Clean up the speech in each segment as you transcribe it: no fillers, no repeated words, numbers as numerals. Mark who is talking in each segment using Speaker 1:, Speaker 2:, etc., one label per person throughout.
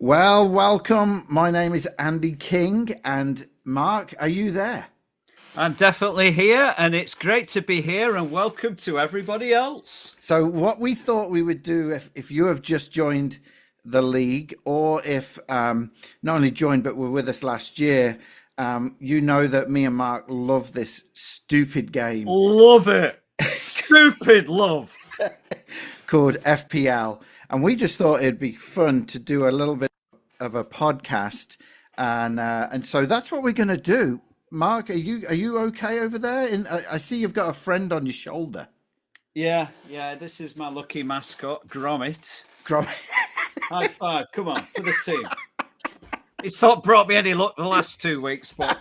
Speaker 1: Well, welcome. My name is Andy King, and Mark, are you there?
Speaker 2: I'm definitely here, and it's great to be here, and welcome to everybody else.
Speaker 1: So, what we thought we would do if you have just joined the league, or if not only joined but were with us last year, you know that me and Mark love this stupid game
Speaker 2: Love it. Stupid love.
Speaker 1: called FPL, and we just thought it'd be fun to do a little bit of a podcast, and so that's what we're going to do. Mark, are you okay over there? I see you've got a friend on your shoulder.
Speaker 2: Yeah, this is my lucky mascot, Gromit.
Speaker 1: Grom-
Speaker 2: High five, come on, for the team. He's not brought me any luck the last 2 weeks, but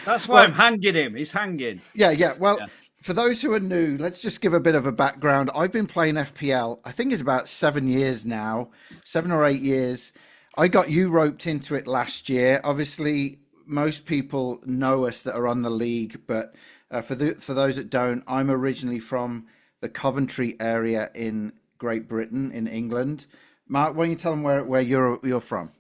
Speaker 2: that's why I'm hanging him. He's hanging.
Speaker 1: Yeah. Well, for those who are new, let's just give a bit of a background. I've been playing FPL, I think it's about 7 years now, 7 or 8 years. I got you roped into it last year. Obviously, most people know us that are on the league, but for those that don't, I'm originally from the Coventry area in Great Britain, in England. Mark, why don't you tell them where you're from?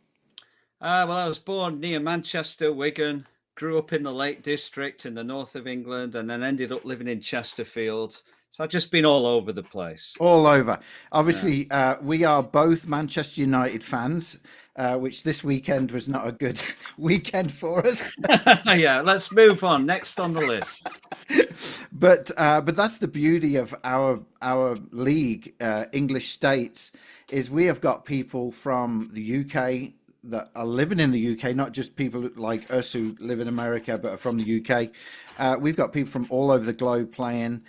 Speaker 2: Well, I was born near Manchester, Wigan, grew up in the Lake District in the north of England, and then ended up living in Chesterfield. So I've just been all over the place.
Speaker 1: All over. Obviously, we are both Manchester United fans, which this weekend was not a good weekend for us.
Speaker 2: Yeah, let's move on. Next on the list.
Speaker 1: But that's the beauty of our league, English states, is we have got people from the UK that are living in the UK, not just people like us who live in America, but are from the UK. We've got people from all over the globe playing,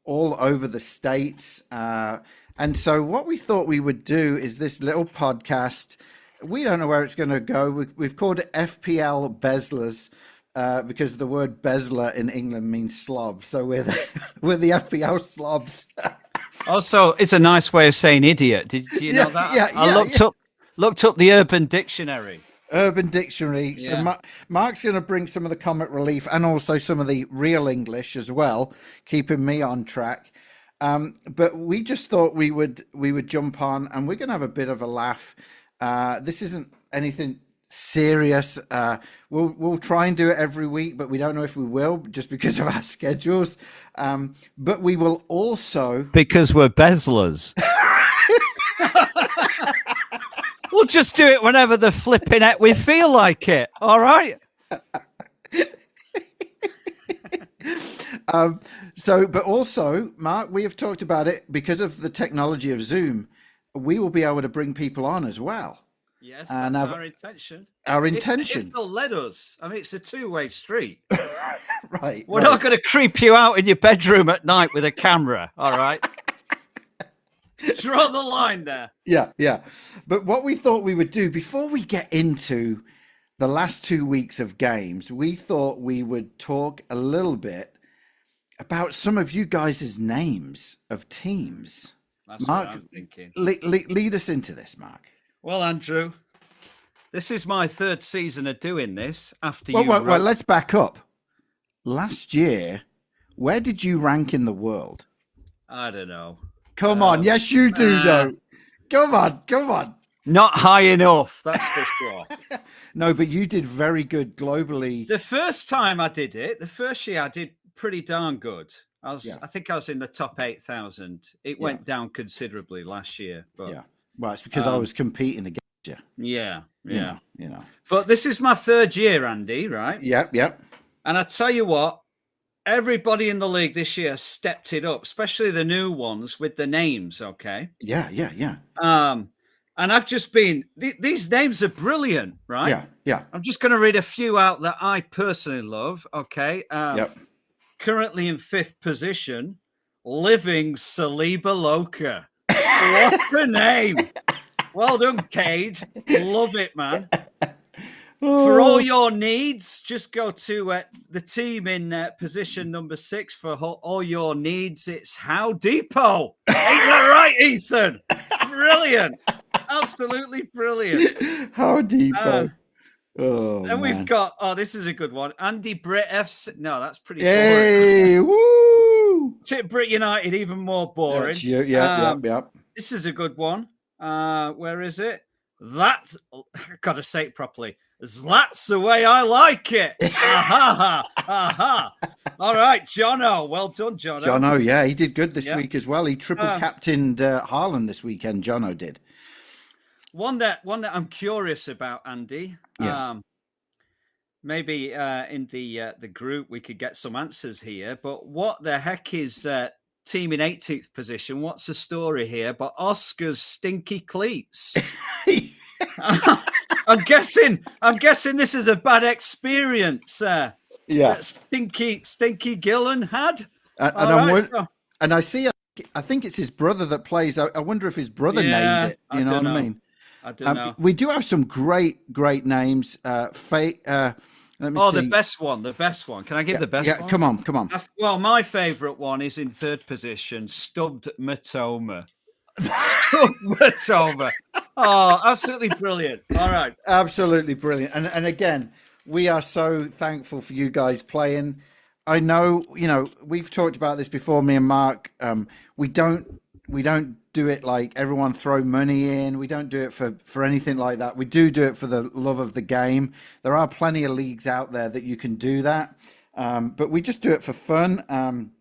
Speaker 1: all over the states. And so what we thought we would do is this little podcast. We don't know where it's going to go. We've called it FPL BEZLERS. Because the word Bezler in England means slob, so we're the FPL slobs.
Speaker 2: Also, it's a nice way of saying idiot. Do you know that?
Speaker 1: Yeah,
Speaker 2: I looked up the Urban Dictionary.
Speaker 1: Urban Dictionary.
Speaker 2: Yeah.
Speaker 1: So Mark's going to bring some of the comic relief and also some of the real English as well, keeping me on track. But we just thought we would jump on, and we're going to have a bit of a laugh. This isn't anything serious. We'll try and do it every week, but we don't know if we will, just because of our schedules. But we will also,
Speaker 2: Because we're Bezlers. We'll just do it whenever the flipping heck we feel like it. All right.
Speaker 1: but also, Mark, we have talked about it because of the technology of Zoom. We will be able to bring people on as well.
Speaker 2: Yes,
Speaker 1: And
Speaker 2: that's our intention.
Speaker 1: Our
Speaker 2: If
Speaker 1: intention,
Speaker 2: they'll let us. I mean, it's a two-way street.
Speaker 1: right?
Speaker 2: We're not going to creep you out in your bedroom at night with a camera. All right. Draw the line there.
Speaker 1: Yeah. But what we thought we would do before we get into the last 2 weeks of games, we thought we would talk a little bit about some of you guys' names of teams.
Speaker 2: That's
Speaker 1: Mark,
Speaker 2: what I'm thinking.
Speaker 1: lead us into this, Mark.
Speaker 2: Well, Andrew, this is my third season of doing this after
Speaker 1: Well,
Speaker 2: you
Speaker 1: well,
Speaker 2: wrote...
Speaker 1: let's back up. Last year, where did you rank in the world?
Speaker 2: I don't know.
Speaker 1: Come on. Yes, you do know. Come on.
Speaker 2: Not high enough, that's for sure.
Speaker 1: No, but you did very good globally.
Speaker 2: The first time I did it, the first year I did pretty darn good. I think I was in the top 8,000. It went down considerably last year. But
Speaker 1: Yeah. Well, it's because I was competing against you.
Speaker 2: Yeah.
Speaker 1: You know.
Speaker 2: But this is my third year, Andy, right?
Speaker 1: Yep.
Speaker 2: And I tell you what, everybody in the league this year stepped it up, especially the new ones with the names, okay?
Speaker 1: Yeah.
Speaker 2: And I've just been... These names are brilliant, right?
Speaker 1: Yeah.
Speaker 2: I'm just going to read a few out that I personally love, okay?
Speaker 1: Yep.
Speaker 2: Currently in 5th position, Living Saliba Loca. What a name. Well done, Cade. Love it, man. For all your needs, just go to the team in position number 6 for all your needs. It's How Depot. Ain't that right, Ethan? Brilliant. Absolutely brilliant.
Speaker 1: How Depot.
Speaker 2: Then we've got, this is a good one. Andy Britt FC. No, that's pretty boring.
Speaker 1: Hey, woo!
Speaker 2: Tip Britt United, even more boring.
Speaker 1: That's you. Yep.
Speaker 2: This is a good one. Where is it? That's, I've got to say it properly. That's the way I like it. Aha, aha. All right, Jono. Well done, Jono.
Speaker 1: Jono, yeah, he did good this week as well. He triple captained Haaland this weekend. Jono did.
Speaker 2: One that I'm curious about, Andy.
Speaker 1: Yeah.
Speaker 2: Maybe in the group we could get some answers here. But what the heck is team in 18th position? What's the story here? But Oscar's stinky cleats. I'm guessing this is a bad experience. That Stinky Gillen had.
Speaker 1: And I see. I think it's his brother that plays. I wonder if his brother named it. You know what I mean?
Speaker 2: I don't know.
Speaker 1: We do have some great names. Let me see.
Speaker 2: The best one. Can I give the best one?
Speaker 1: Come on.
Speaker 2: Well, my favourite one is in third position, Stubbed Matoma. Stubbed Matoma. Oh, absolutely brilliant. All right.
Speaker 1: Absolutely brilliant. And again, we are so thankful for you guys playing. I know, we've talked about this before, me and Mark. We don't do it like everyone throw money in. We don't do it for anything like that. We do it for the love of the game. There are plenty of leagues out there that you can do that. But we just do it for fun.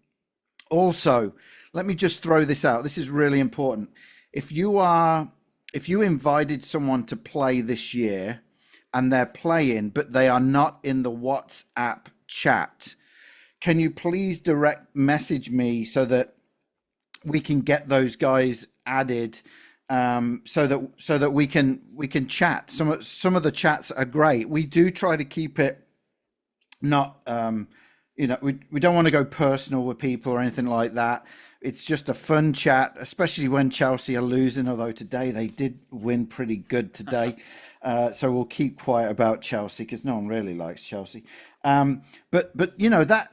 Speaker 1: Also, let me just throw this out. This is really important. If you invited someone to play this year and they're playing, but they are not in the WhatsApp chat, can you please direct message me so that we can get those guys added, so that we can chat. Some of the chats are great. We do try to keep it not, we don't want to go personal with people or anything like that. It's just a fun chat, especially when Chelsea are losing, although today they did win pretty good today. So we'll keep quiet about Chelsea because no one really likes Chelsea. But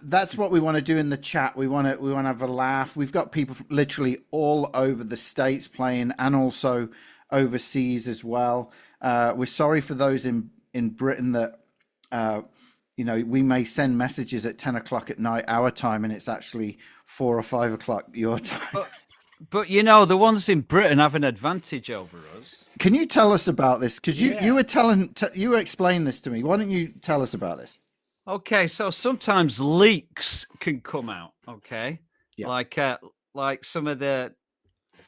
Speaker 1: that's what we want to do in the chat. We want to have a laugh. We've got people literally all over the States playing and also overseas as well. We're sorry for those in Britain that we may send messages at 10 o'clock at night our time and it's actually 4 or 5 o'clock your time.
Speaker 2: But the ones in Britain have an advantage over us.
Speaker 1: Can you tell us about this? Because you were explaining this to me. Why don't you tell us about this?
Speaker 2: Okay, so sometimes leaks can come out. Okay, like some of the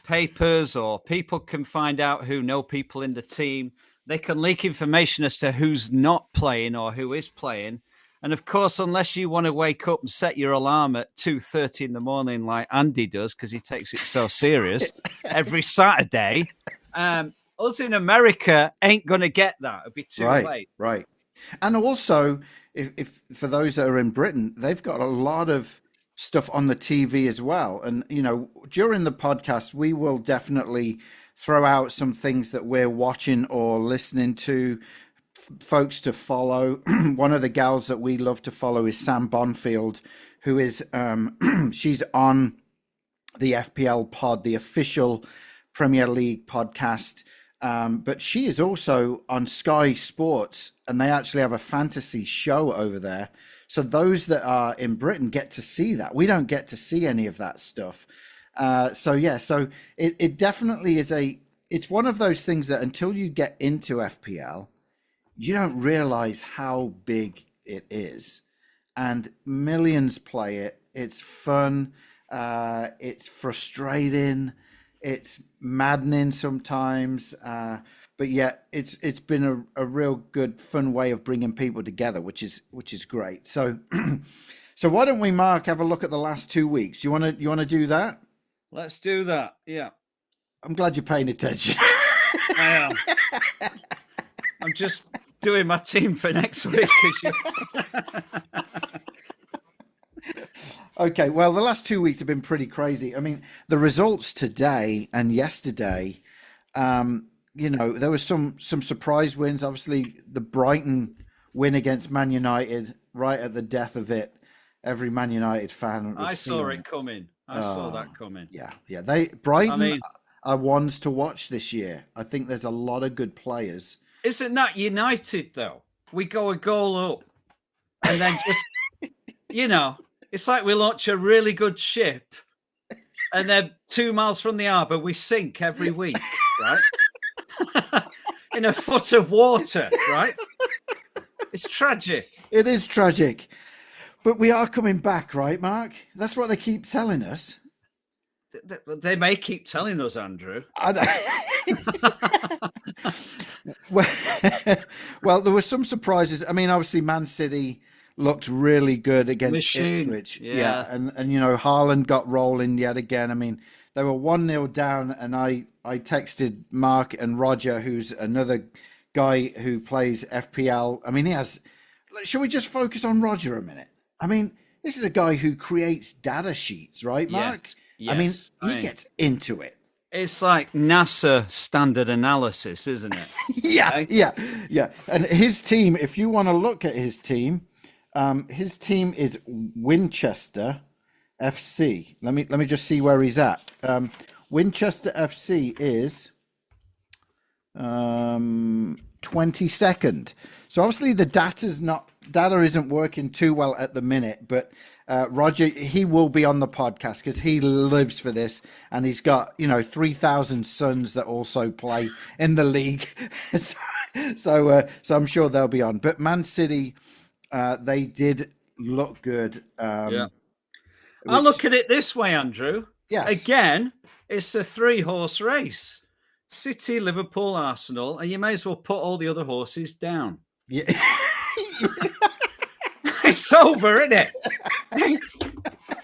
Speaker 2: papers or people can find out who know people in the team. They can leak information as to who's not playing or who is playing. And of course, unless you want to wake up and set your alarm at 2:30 in the morning like Andy does, because he takes it so serious every Saturday, us in America ain't going to get that. It'd be too late.
Speaker 1: Right. And also, if for those that are in Britain, they've got a lot of stuff on the TV as well. And, during the podcast, we will definitely throw out some things that we're watching or listening to, folks to follow. One of the gals that we love to follow is Sam Bonfield, who is she's on the FPL pod, the official Premier League podcast, but she is also on Sky Sports, and they actually have a fantasy show over there. So those that are in Britain get to see that. We don't get to see any of that stuff. So it definitely is it's one of those things that until you get into FPL, you don't realize how big it is, and millions play it. It's fun. It's frustrating. It's maddening sometimes. But yet it's been a real good, fun way of bringing people together, which is great. So, so why don't we, Mark, have a look at the last 2 weeks? You want to do that?
Speaker 2: Let's do that. Yeah.
Speaker 1: I'm glad you're paying attention.
Speaker 2: I am. I'm just doing my team for next week.
Speaker 1: Okay, well, the last 2 weeks have been pretty crazy. I mean, the results today and yesterday, there was some surprise wins. Obviously, the Brighton win against Man United right at the death of it. Every Man United fan.
Speaker 2: I saw it coming. I saw that coming.
Speaker 1: Yeah. Brighton are ones to watch this year. I think there's a lot of good players.
Speaker 2: Isn't that United, though? We go a goal up and then just, it's like we launch a really good ship and then 2 miles from the harbour, we sink every week, right? in a foot of water, right? It's tragic.
Speaker 1: It is tragic. But we are coming back, right, Mark? That's what they keep telling us.
Speaker 2: They may keep telling us, Andrew.
Speaker 1: Well, there were some surprises. I mean, obviously, Man City looked really good against Ipswich.
Speaker 2: Yeah.
Speaker 1: And Haaland got rolling yet again. I mean, they were 1-0 down, and I texted Mark and Roger, who's another guy who plays FPL. I mean, he has. Shall we just focus on Roger a minute? I mean, this is a guy who creates data sheets, right, Mark?
Speaker 2: Yes.
Speaker 1: I mean, he gets into it.
Speaker 2: It's like NASA standard analysis, isn't it?
Speaker 1: Yeah. And his team, if you want to look at his team is Winchester FC. Let me just see where he's at. Winchester FC is 22nd. So obviously the data isn't working too well at the minute, but Roger, he will be on the podcast because he lives for this, and he's got 3,000 sons that also play in the league. so I'm sure they'll be on. But Man City, they did look good.
Speaker 2: I look at it this way, Andrew.
Speaker 1: Yes.
Speaker 2: Again, it's a 3-horse race. City, Liverpool, Arsenal, and you may as well put all the other horses down.
Speaker 1: Yeah.
Speaker 2: It's over, isn't it?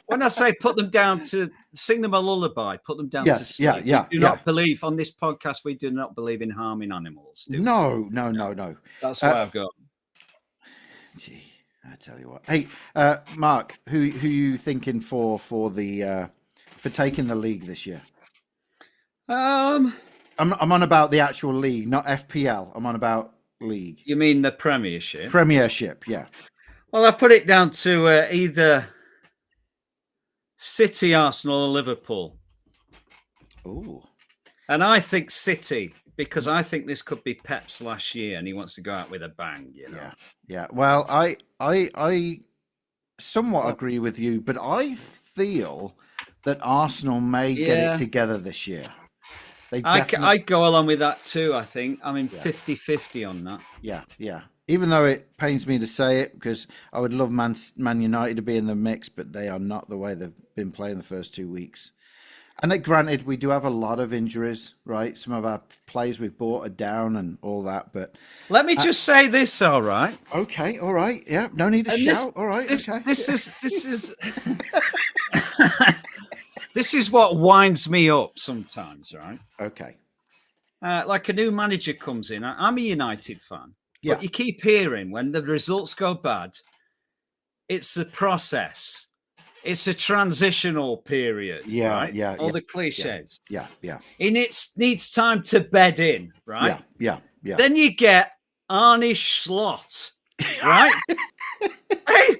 Speaker 2: When I say put them down to sing them a lullaby, put them down to sleep. We do not believe on this podcast. We do not believe in harming animals.
Speaker 1: No.
Speaker 2: That's what I've got.
Speaker 1: Gee, I tell you what. Hey, Mark, who you thinking for taking the league this year? I'm on about the actual league, not FPL. I'm on about league.
Speaker 2: You mean the Premiership?
Speaker 1: Premiership, yeah.
Speaker 2: Well, I put it down to either City, Arsenal, or Liverpool.
Speaker 1: Oh.
Speaker 2: And I think City, because I think this could be Pep's last year, and he wants to go out with a bang.
Speaker 1: Yeah. Well, I somewhat agree with you, but I feel that Arsenal may get it together this year.
Speaker 2: I go along with that too, I think. I mean, 50-50 on that.
Speaker 1: Yeah. Even though it pains me to say it, because I would love Man United to be in the mix, but they are not the way they've been playing the first 2 weeks. And granted, we do have a lot of injuries, right? Some of our players we've bought are down and all that, but...
Speaker 2: Let me just say this, all right?
Speaker 1: Okay, all right. Yeah, no need to shout. All right, okay.
Speaker 2: This is... This is what winds me up sometimes, right?
Speaker 1: Okay.
Speaker 2: Like a new manager comes in. I'm a United fan.
Speaker 1: Yeah.
Speaker 2: But you keep hearing when the results go bad, it's a process. It's a transitional period. Right? All the cliches.
Speaker 1: Yeah.
Speaker 2: It needs time to bed in, right?
Speaker 1: Yeah.
Speaker 2: Then you get Arne Slot, right? Hey,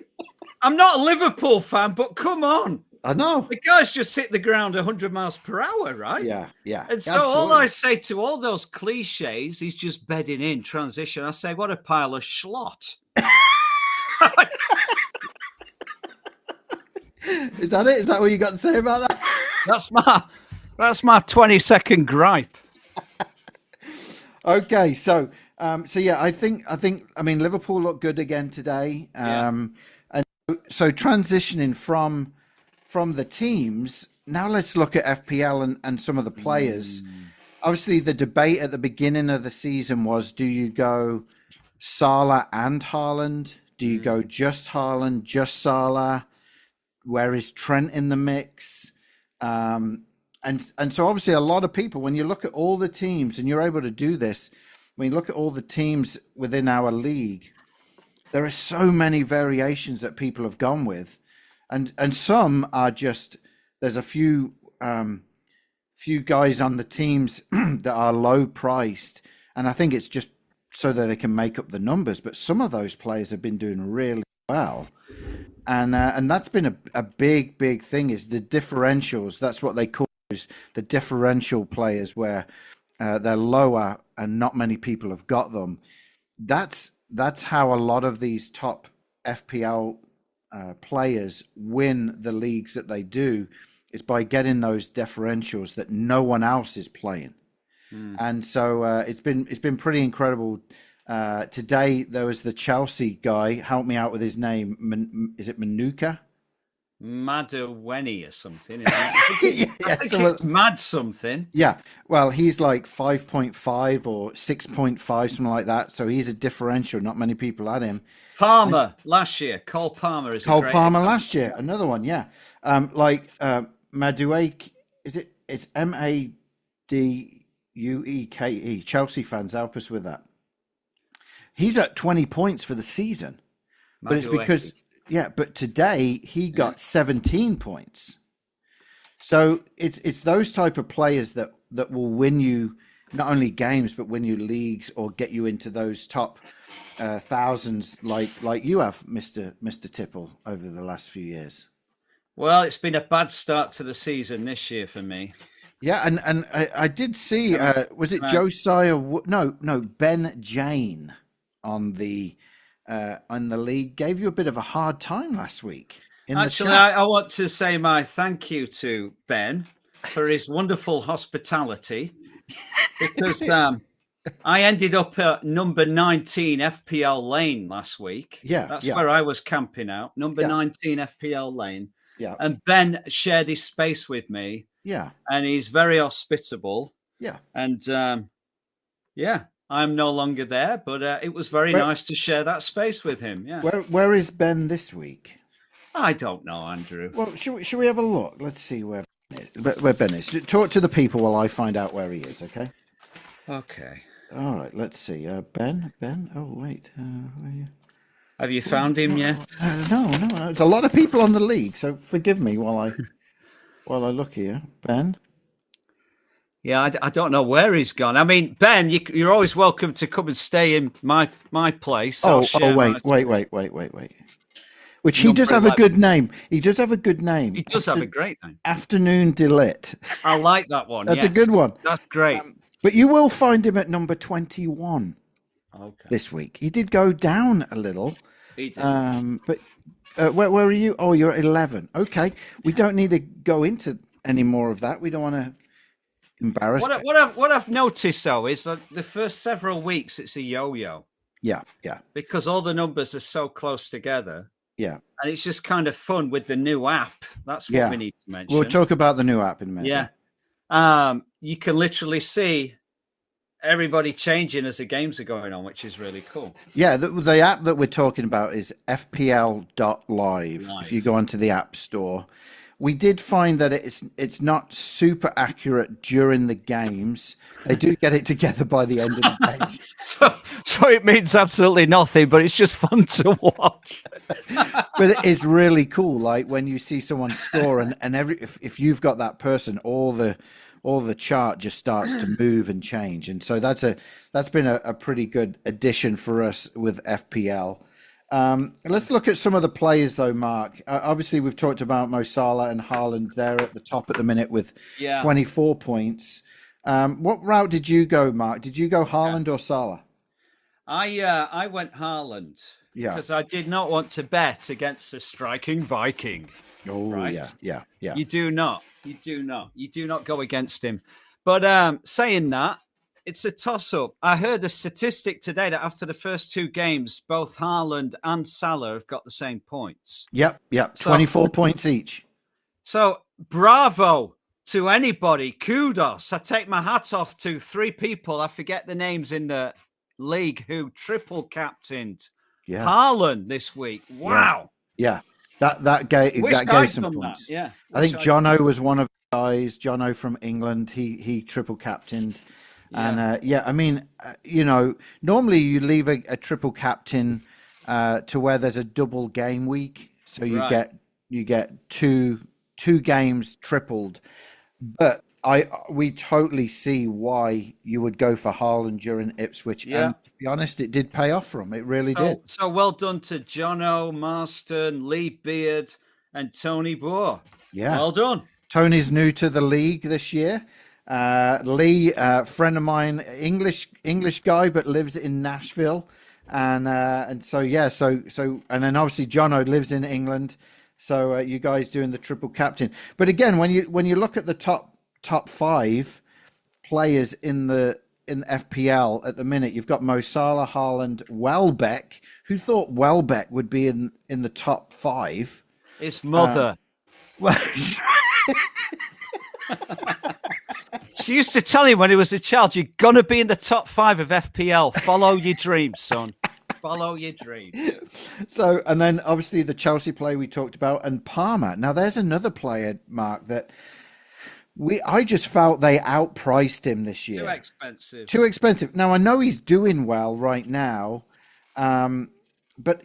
Speaker 2: I'm not a Liverpool fan, but come on.
Speaker 1: I know.
Speaker 2: The guy's just hit the ground 100 miles per hour, right?
Speaker 1: Yeah.
Speaker 2: And so all I say to all those cliches, he's just bedding in transition. I say, what a pile of schlot.
Speaker 1: Is that it? Is that what you got to say about that?
Speaker 2: That's my 20-second gripe.
Speaker 1: Okay, so yeah, I mean Liverpool looked good again today. And so transitioning from the teams, now let's look at FPL and some of the players. Obviously, the debate at the beginning of the season was, do you go Salah and Haaland? Do you go just Haaland, just Salah? Where is Trent in the mix? And so obviously a lot of people, when you look at all the teams, and you're able to do this, when you look at all the teams within our league, there are so many variations that people have gone with. And some are just, there's a few guys on the teams that are low priced, and I think it's just so that they can make up the numbers. But some of those players have been doing really well, and that's been a big thing, is the differentials. That's what they call the differential players, where they're lower and not many people have got them. That's how a lot of these top FPL players win the leagues that they do, is by getting those differentials that no one else is playing. And so it's been pretty incredible. Today there was the Chelsea guy. Help me out with his name. Is it Manuka?
Speaker 2: Madaweni or something, isn't it? I think it's Mad something.
Speaker 1: Yeah. Well, he's like 5.5 or 6.5, something like that. So he's a differential. Not many people had him.
Speaker 2: Palmer last year. Cole Palmer is
Speaker 1: Cole
Speaker 2: a great
Speaker 1: Palmer
Speaker 2: example.
Speaker 1: last year. Another one. Yeah. Madueke. It's Madueke. Chelsea fans, help us with that. He's at 20 points for the season. But it's because, but today he got 17 points. So it's those type of players that will win you not only games, but win you leagues or get you into those top thousands like you have, Mr. Tipple, over the last few years.
Speaker 2: Well, it's been a bad start to the season this year for me.
Speaker 1: Yeah, and I did see, was it Josiah? No, Ben Jane on the league gave you a bit of a hard time last week.
Speaker 2: Actually, I want to say my thank you to Ben for his wonderful hospitality, because I ended up at number 19 FPL Lane last week. That's where I was camping out, number 19 FPL Lane.
Speaker 1: Yeah,
Speaker 2: and Ben shared his space with me.
Speaker 1: Yeah,
Speaker 2: and he's very hospitable.
Speaker 1: Yeah,
Speaker 2: and I'm no longer there, but it was very nice to share that space with him. Yeah.
Speaker 1: Where is Ben this week?
Speaker 2: I don't know, Andrew.
Speaker 1: Well, should we have a look? Let's see where Ben is. Talk to the people while I find out where he is, okay?
Speaker 2: Okay.
Speaker 1: All right, let's see. Ben? Oh, wait.
Speaker 2: Have you found him yet?
Speaker 1: No. There's a lot of people on the league, so forgive me while I look here. Ben?
Speaker 2: Yeah, I don't know where he's gone. I mean, Ben, you're always welcome to come and stay in my place.
Speaker 1: Wait. Which he does have a good name. He does have a good name.
Speaker 2: He does have a great name.
Speaker 1: Afternoon Delit.
Speaker 2: I like that one.
Speaker 1: That's a good one.
Speaker 2: That's great.
Speaker 1: But you will find him at number 21 this week. He did go down a little.
Speaker 2: He did.
Speaker 1: But where are you? Oh, you're at 11. Okay. We don't need to go into any more of that. We don't want to embarrass.
Speaker 2: What I've noticed, though, is that the first several weeks, it's a yo-yo.
Speaker 1: Yeah.
Speaker 2: Because all the numbers are so close together.
Speaker 1: Yeah.
Speaker 2: And it's just kind of fun with the new app. That's what we need to mention.
Speaker 1: We'll talk about the new app in a minute.
Speaker 2: Yeah. You can literally see everybody changing as the games are going on, which is really cool.
Speaker 1: Yeah. The app that we're talking about is FPL.live. If you go onto the App Store. We did find that it's not super accurate during the games. They do get it together by the end of the game.
Speaker 2: So it means absolutely nothing, but it's just fun to watch.
Speaker 1: But it is really cool. Like when you see someone score and if you've got that person, all the chart just starts to move and change. And so that's been a pretty good addition for us with FPL. Let's look at some of the players, though, Mark. Obviously, we've talked about Mo Salah and Haaland. They're at the top at the minute with 24 points. What route did you go, Mark? Did you go Haaland or Salah?
Speaker 2: I went Haaland because I did not want to bet against the striking Viking.
Speaker 1: Oh,
Speaker 2: right?
Speaker 1: Yeah.
Speaker 2: You do not go against him. But saying that, it's a toss-up. I heard a statistic today that after the first two games, both Haaland and Salah have got the same points.
Speaker 1: Yep. 24 points each.
Speaker 2: So, bravo to anybody. Kudos. I take my hat off to three people. I forget the names in the league who triple captained Haaland this week. Wow.
Speaker 1: Yeah. That gave some points.
Speaker 2: Yeah.
Speaker 1: I think Jono was one of the guys. Jono from England. He triple captained. And I mean, normally you leave a triple captain to where there's a double game week, so you get two games tripled. But we totally see why you would go for Haaland during Ipswich.
Speaker 2: Yeah.
Speaker 1: And to be honest, it did pay off for him. It really did.
Speaker 2: So well done to Jono, Marston, Lee Beard, and Tony Boer.
Speaker 1: Yeah,
Speaker 2: well done.
Speaker 1: Tony's new to the league this year. Lee, friend of mine, English guy, but lives in Nashville, and so and then obviously Jono lives in England, so you guys doing the triple captain. But again, when you look at the top five, players in FPL at the minute. You've got Mo Salah, Haaland, Welbeck. Who thought Welbeck would be in the top 5?
Speaker 2: His mother.
Speaker 1: Well,
Speaker 2: She used to tell him when he was a child, you're going to be in the top 5 of FPL. Follow your dreams, son. Follow your dreams.
Speaker 1: So, and then obviously the Chelsea play we talked about, and Palmer. Now, there's another player, Mark, that I just felt they outpriced him this year. Too expensive. Now, I know he's doing well right now, but,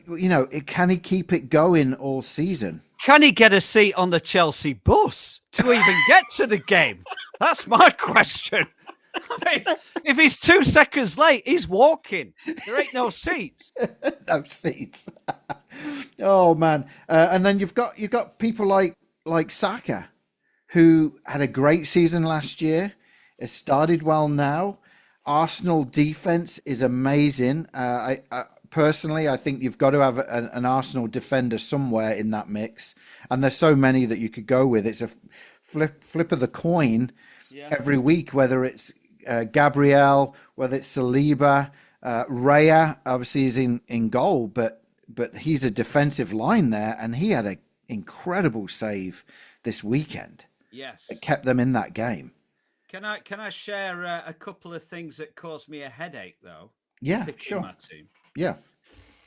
Speaker 1: can he keep it going all season?
Speaker 2: Can he get a seat on the Chelsea bus to even get to the game? That's my question. I mean, if he's 2 seconds late, he's walking. There ain't no seats.
Speaker 1: No seats. Oh man! And then you've got people like Saka, who had a great season last year. It started well now. Arsenal defense is amazing. I personally, I think you've got to have an Arsenal defender somewhere in that mix, and there's so many that you could go with. It's a flip of the coin every week, whether it's Gabriel, whether it's Saliba, Raya obviously is in goal, but he's a defensive line there, and he had an incredible save this weekend.
Speaker 2: Yes,
Speaker 1: it kept them in that game.
Speaker 2: Can I share a couple of things that caused me a headache though?
Speaker 1: Yeah, sure.
Speaker 2: My team.
Speaker 1: Yeah.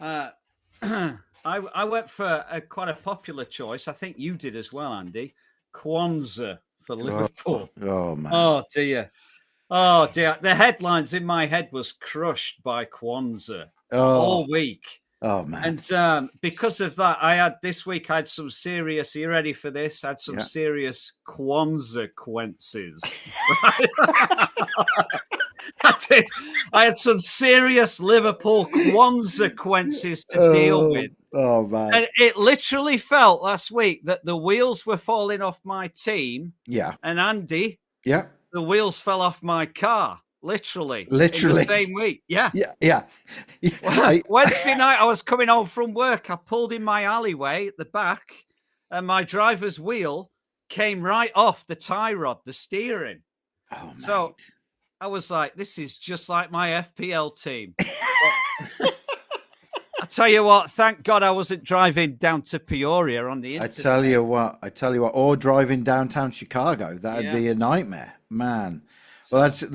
Speaker 2: I went for quite a popular choice. I think you did as well, Andy. Kwanzaa for Liverpool.
Speaker 1: Oh man.
Speaker 2: Oh dear. Oh dear. The headlines in my head was crushed by Kwanzaa all week.
Speaker 1: Oh man.
Speaker 2: And because of that, I had some serious, are you ready for this? I had some serious consequences. Right? I did. I had some serious Liverpool consequences to deal with.
Speaker 1: Oh man!
Speaker 2: And it literally felt last week that the wheels were falling off my team.
Speaker 1: Yeah.
Speaker 2: And Andy.
Speaker 1: Yeah.
Speaker 2: The wheels fell off my car. Literally. In the same week. Yeah.
Speaker 1: Yeah.
Speaker 2: Wednesday night, I was coming home from work. I pulled in my alleyway at the back, and my driver's wheel came right off the tie rod, the steering.
Speaker 1: Oh man!
Speaker 2: So I was like, this is just like my FPL team. I tell you what, thank God I wasn't driving down to Peoria on the interstate.
Speaker 1: I tell you what, or driving downtown Chicago. That'd be a nightmare, man. Well, that's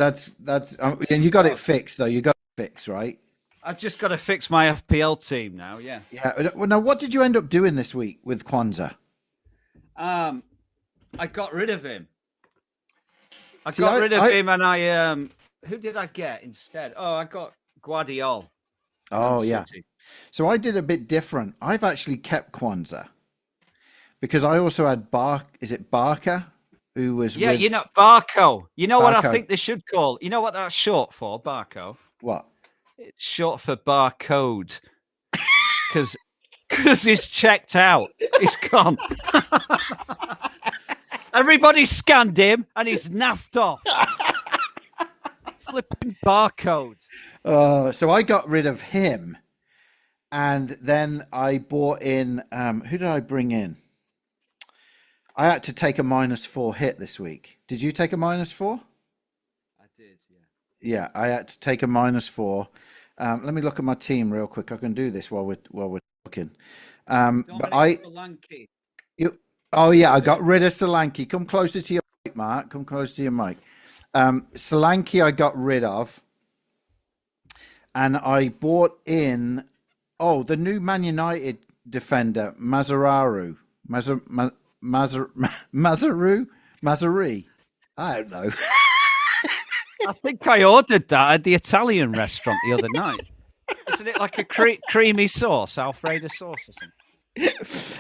Speaker 1: and you got it fixed though. You got it fixed, right?
Speaker 2: I've just got to fix my FPL team now. Yeah.
Speaker 1: Yeah. Well, now, what did you end up doing this week with Kwanzaa?
Speaker 2: I got rid of him. I got rid of him, and I who did I get instead? Oh, I got Guardiola.
Speaker 1: Oh yeah. So I did a bit different. I've actually kept Kwanzaa because I also had Barker, who was
Speaker 2: Barco. You know what I think they should call? You know what that's short for, Barco?
Speaker 1: What?
Speaker 2: It's short for barcode. Because he's checked out. He's gone. Everybody scanned him and he's naffed off. Flipping barcode.
Speaker 1: So I got rid of him. And then I bought in, who did I bring in? I had to take a -4 hit this week. Did you take a -4?
Speaker 2: I did, yeah.
Speaker 1: Yeah, I had to take a -4. Let me look at my team real quick. I can do this while we're talking. But
Speaker 2: Solanke.
Speaker 1: I got rid of Solanke. Come closer to your mic, Mark. Come closer to your mic. Solanke I got rid of. And I bought in the new Man United defender, Mazzaru. Mazzarri. I don't know.
Speaker 2: I think I ordered that at the Italian restaurant the other night. Isn't it like a creamy sauce, Alfredo sauce or something?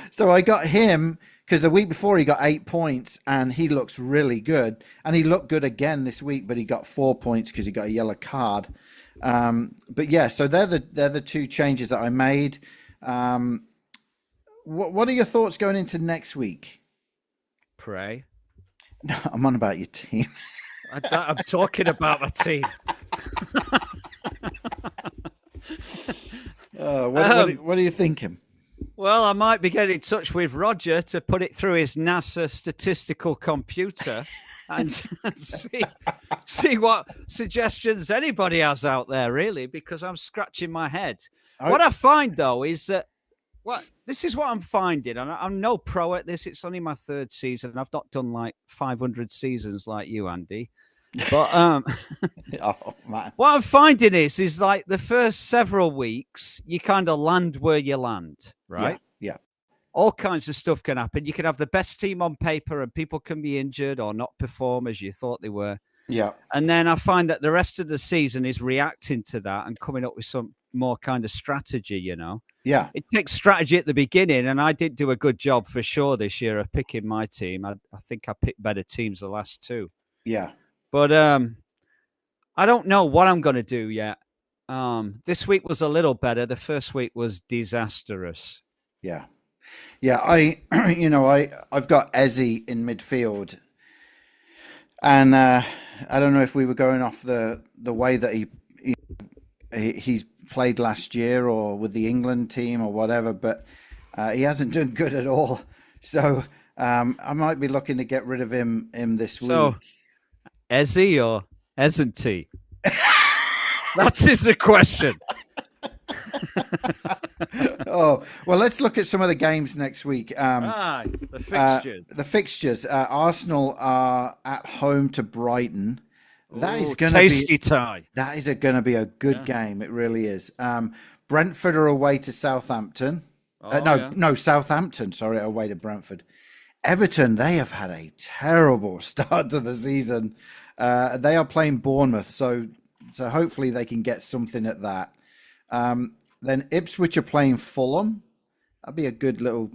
Speaker 1: So I got him because the week before he got 8 points and he looks really good. And he looked good again this week, but he got 4 points because he got a yellow card. But yeah, so they're the two changes that I made. What are your thoughts going into next week?
Speaker 2: Pray.
Speaker 1: No, I'm on about your team.
Speaker 2: I'm talking about my team.
Speaker 1: What are you thinking?
Speaker 2: Well, I might be getting in touch with Roger to put it through his NASA statistical computer and, and see what suggestions anybody has out there, really, because I'm scratching my head. What I find, though, is that this is what I'm finding, and I'm no pro at this. It's only my third season, and I've not done like 500 seasons like you, Andy. But
Speaker 1: Oh man,
Speaker 2: what I'm finding is like the first several weeks, you kind of land where you land, right?
Speaker 1: Yeah.
Speaker 2: All kinds of stuff can happen. You can have the best team on paper, and people can be injured or not perform as you thought they were.
Speaker 1: Yeah.
Speaker 2: And then I find that the rest of the season is reacting to that and coming up with some more kind of strategy,
Speaker 1: Yeah.
Speaker 2: It takes strategy at the beginning, and I did do a good job for sure this year of picking my team. I think I picked better teams the last two.
Speaker 1: Yeah.
Speaker 2: But I don't know what I'm going to do yet. This week was a little better. The first week was disastrous.
Speaker 1: Yeah. Yeah. I've got Ezzy in midfield, and I don't know if we were going off the way that he's played last year or with the England team or whatever, but he hasn't done good at all. So I might be looking to get rid of him this week.
Speaker 2: Ezzy or isn't he? That's the question.
Speaker 1: Oh, well, let's look at some of the games next week.
Speaker 2: The fixtures.
Speaker 1: Arsenal are at home to Brighton. That is going
Speaker 2: to be tie.
Speaker 1: That is going to be a good game. It really is. Brentford are away to Southampton. Southampton. Sorry, away to Brentford. Everton, they have had a terrible start to the season. They are playing Bournemouth, so hopefully they can get something at that. Then Ipswich are playing Fulham. That'd be a good little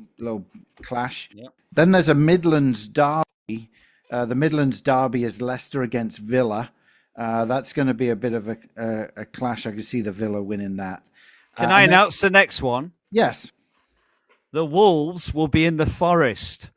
Speaker 1: clash.
Speaker 2: Yep.
Speaker 1: Then there's a Midlands derby. The Midlands derby is Leicester against Villa. That's going to be a bit of a clash. I can see the Villa winning that.
Speaker 2: Can I announce the next one?
Speaker 1: Yes.
Speaker 2: The Wolves will be in the Forest.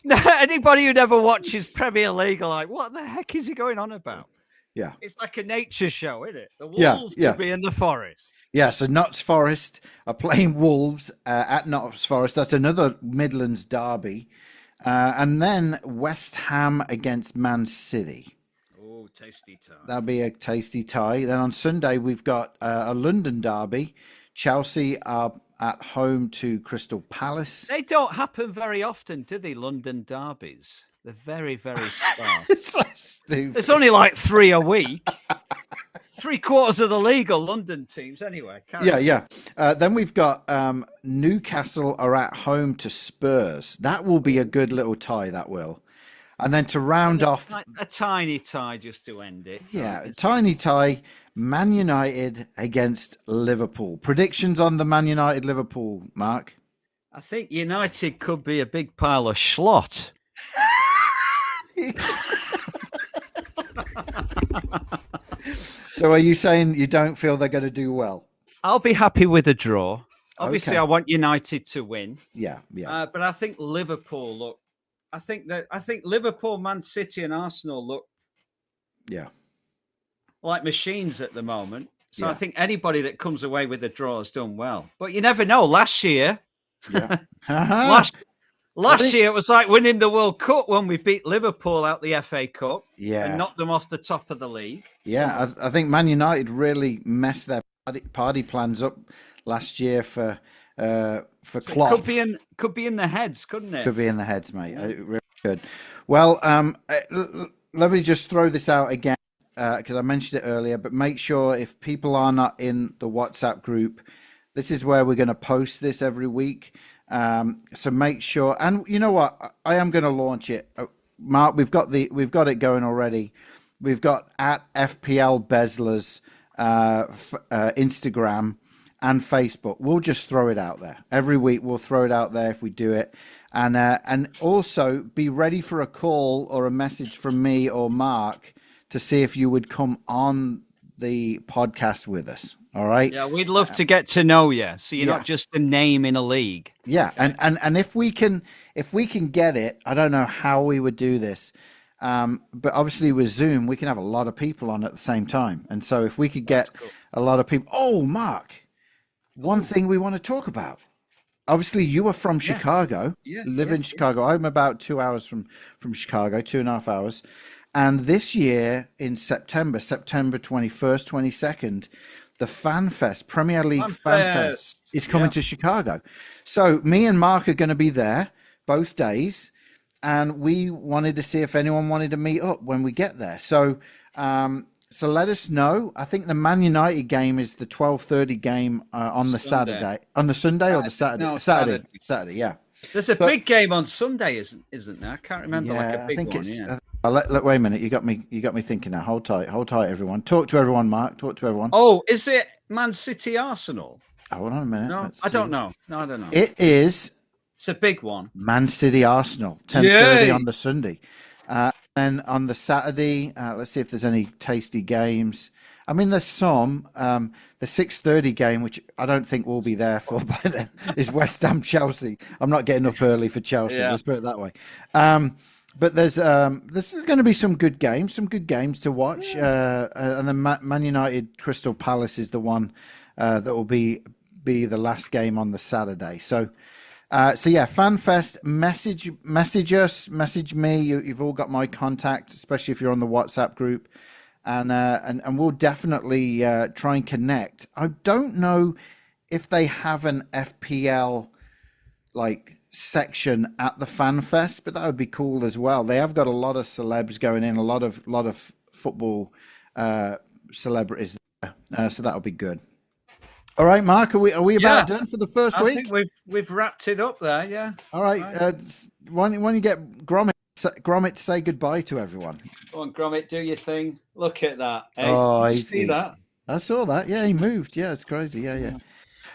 Speaker 2: Anybody who never watches Premier League are like, what the heck is he going on about?
Speaker 1: Yeah.
Speaker 2: It's like a nature show, isn't it? The Wolves will be in the Forest.
Speaker 1: Yeah, so Notts Forest are playing Wolves at Notts Forest. That's another Midlands derby. And then West Ham against Man City.
Speaker 2: Oh, tasty tie.
Speaker 1: That'll be a tasty tie. Then on Sunday, we've got a London derby. Chelsea are at home to Crystal Palace.
Speaker 2: They don't happen very often, do they, London derbies? They're very, very sparse.
Speaker 1: It's so stupid.
Speaker 2: It's only like 3 a week. 3/4 of the league are London teams anyway.
Speaker 1: Yeah. Then we've got Newcastle are at home to Spurs. That will be a good little tie, that will. And then to round off...
Speaker 2: A tiny tie just to end it.
Speaker 1: Yeah, tiny tie. Man United against Liverpool. Predictions on the Man United-Liverpool, Mark?
Speaker 2: I think United could be a big pile of schlot.
Speaker 1: So are you saying you don't feel they're going to do well?
Speaker 2: I'll be happy with a draw. Obviously, okay. I want United to win.
Speaker 1: Yeah.
Speaker 2: But I think Liverpool look. I think Liverpool, Man City, and Arsenal look.
Speaker 1: Yeah.
Speaker 2: Like machines at the moment. So I think anybody that comes away with a draw has done well. But you never know. Last year, Last year, it was like winning the World Cup when we beat Liverpool out the FA Cup and knocked them off the top of the league.
Speaker 1: Yeah, I think Man United really messed their party plans up last year for Klopp.
Speaker 2: Could be in the heads, couldn't it?
Speaker 1: Could be in the heads, mate. Yeah. It really could. Well, let me just throw this out again because I mentioned it earlier, but make sure if people are not in the WhatsApp group, this is where we're going to post this every week. So make sure, and you know what, I am going to launch it, Mark. We've got it going already. We've got at FPL BEZLERS Instagram and Facebook. We'll just throw it out there every week. We'll throw it out there if we do it, and also be ready for a call or a message from me or Mark to see if you would come on the podcast with us. All right.
Speaker 2: Yeah, we'd love to get to know you, so you're not just a name in a league.
Speaker 1: Yeah, and if we can get it, I don't know how we would do this, but obviously with Zoom we can have a lot of people on at the same time, and so if we could get a lot of people. Oh, Mark, one thing we want to talk about. obviously you are from
Speaker 2: Yeah,
Speaker 1: Chicago,
Speaker 2: yeah,
Speaker 1: live
Speaker 2: yeah,
Speaker 1: in Chicago. I'm about 2 hours from Chicago, 2.5 hours. And this year in September 21st, 22nd, the Fan Fest, Premier League
Speaker 2: Fan
Speaker 1: Fan Fest
Speaker 2: Fest.
Speaker 1: is coming
Speaker 2: Yeah,
Speaker 1: to Chicago. So me and Mark are going to be there both days. And we wanted to see if anyone wanted to meet up when we get there. So let us know. I think the Man United game is the 12:30 game on the
Speaker 2: Sunday.
Speaker 1: Saturday, on the Sunday or the Saturday.
Speaker 2: No,
Speaker 1: Saturday,
Speaker 2: Saturday.
Speaker 1: Saturday. Yeah.
Speaker 2: There's a
Speaker 1: So
Speaker 2: big game on Sunday, isn't there? I can't remember, like a
Speaker 1: yeah, I
Speaker 2: big
Speaker 1: think
Speaker 2: one.
Speaker 1: it's.
Speaker 2: Yeah.
Speaker 1: Wait a minute. You got me thinking now. Hold tight, everyone. Talk to everyone, Mark. Talk to everyone.
Speaker 2: Oh, is it Man City Arsenal?
Speaker 1: Hold on a minute.
Speaker 2: No,
Speaker 1: Let's
Speaker 2: I don't
Speaker 1: see.
Speaker 2: know. No, I don't know.
Speaker 1: It is
Speaker 2: It's a big one.
Speaker 1: Man City Arsenal, 10:30
Speaker 2: Yay!
Speaker 1: on the Sunday. Then on the Saturday, let's see if there's any tasty games. I mean, there's some. The 6:30 game, which I don't think we'll be there for by then, is West Ham Chelsea. I'm not getting up early for Chelsea.
Speaker 2: Yeah.
Speaker 1: Let's put it that way. But there's going to be some good games to watch. And then Man United Crystal Palace is the one that will be the last game on the Saturday. So yeah, FanFest. Message us, message me. You've all got my contact, especially if you're on the WhatsApp group, and we'll definitely try and connect. I don't know if they have an FPL like section at the FanFest, but that would be cool as well. They have got a lot of celebs going in, a lot of football celebrities there, so that'll be good. All right, Mark, are we about done for the first week?
Speaker 2: I think we've wrapped it up there. Yeah.
Speaker 1: All right. Why don't you get Gromit to say goodbye to everyone?
Speaker 2: Go on, Gromit, do your thing. Look at that. Hey,
Speaker 1: Oh,
Speaker 2: did you see that?
Speaker 1: I saw that. Yeah, he moved. Yeah, it's crazy. Yeah.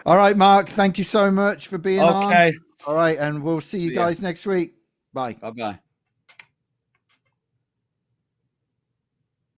Speaker 1: All right, Mark. Thank you so much for being on.
Speaker 2: Okay.
Speaker 1: All right, and we'll see you guys next week. Bye.
Speaker 2: Bye-bye.